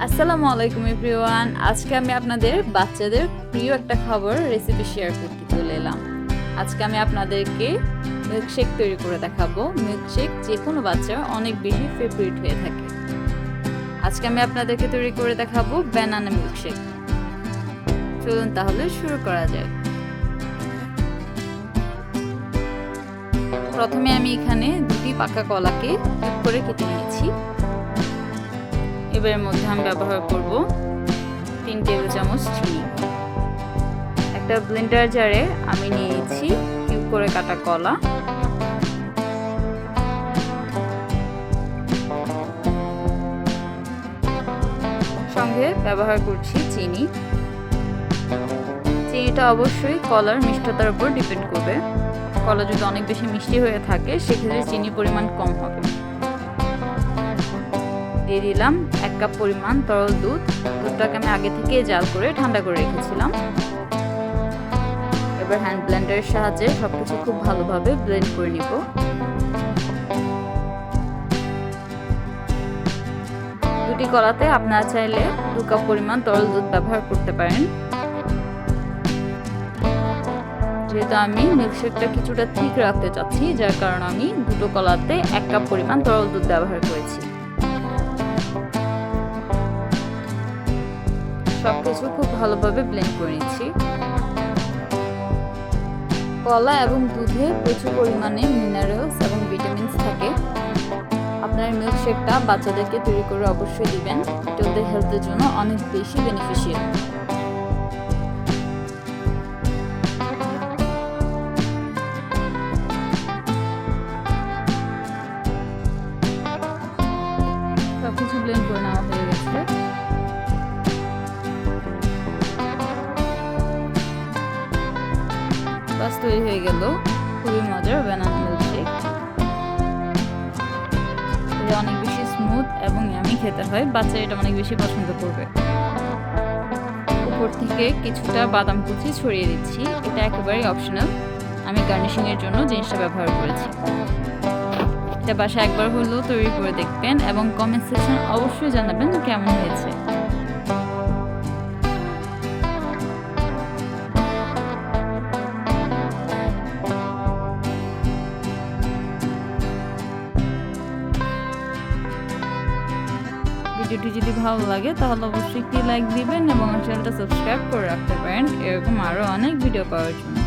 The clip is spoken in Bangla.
আসসালামু আলাইকুম এভরিওয়ান। আজকে আমি আপনাদের বাচ্চাদের প্রিয় একটা খাবার রেসিপি শেয়ার করতে চলে এলাম। আজকে আমি আপনাদেরকে মিল্কশেক তৈরি করে দেখাবো। মিল্কশেক যে কোনো বাচ্চার অনেক বেশি ফেভারিট হয়ে থাকে। আজকে আমি আপনাদেরকে তৈরি করে দেখাবো ব্যানানা মিল্কশেক। চলুন তাহলে শুরু করা যাক। প্রথমে আমি এখানে দুটি পাকা কলাকে কিউব করে কেটে নিয়েছি। এবারের মধ্যে আমি ব্যবহার করব 3 টেবিল চামচ চিনি। একটা ব্লেন্ডার জারে আমি নিয়েছি কিউব করে কাটা কলা, সঙ্গে ব্যবহার করছি চিনি। চিনিটা অবশ্যই কলার মিষ্টতার উপর ডিপেন্ড করবে। কলা যদি অনেক বেশি মিষ্টি হয়ে থাকে সেক্ষেত্রে চিনির পরিমাণ কম হবে। দিয়ে দিলাম 1 কাপ পরিমাণ তরল দুধ। দুধটাকে আমি আগে থেকে জাল করে ঠান্ডা করে রেখেছিলাম। এবার হ্যান্ড ব্লেন্ডারের সাহায্যে সবকিছু খুব ভালোভাবে ব্লেন্ড করে নিব। দুটি কলাতে আপনারা চাইলে 2 কাপ পরিমাণ তরল দুধ ব্যবহার করতে পারেন। যেহেতু আমি মিল্কশেকটা কিছুটা ঠিক রাখতে চাচ্ছি, যার কারণে আমি দুটো কলাতে 1 কাপ পরিমাণ তরল দুধ ব্যবহার করেছি। সবকিছু খুব ভালোভাবে ব্লেন্ড করে নিচ্ছি। কলা এবং দুধে প্রচুর পরিমাণে মিনারেলস এবং ভিটামিনস থাকে। আপনার মিল্কশেকটা বাচ্চাদেরকে তৈরি করে অবশ্যই দিবেন। এটা ওদের হেলথের জন্য অনেক বেশি বেনিফিশিয়াল। সবকিছু ব্লেন্ড করে নেওয়া হয়ে গেছে। বাস তৈরি হয়ে গেল খুবই মজার ব্যানানা মিল্কশেক। এটা অনেক বেশি স্মুথ এবং ইয়ামি খেতে হয়। বাচ্চারা এটা অনেক বেশি পছন্দ করবে। উপর থেকে কিছুটা বাদাম কুচি ছড়িয়ে দিচ্ছি। এটা একেবারেই অপশনাল। আমি গার্নিশিং এর জন্য জিনিসটা ব্যবহার করেছি। এটা বাসায় একবার হলেও তৈরি করে দেখবেন এবং কমেন্ট সেকশন অবশ্যই জানাবেন কেমন হয়েছে। ভিডিওটি যদি ভালো লাগে তাহলে অবশ্যই একটি লাইক দিবেন এবং চ্যানেলটা সাবস্ক্রাইব করে রাখতে পারেন এরকম আরো অনেক ভিডিও পাওয়ার জন্য।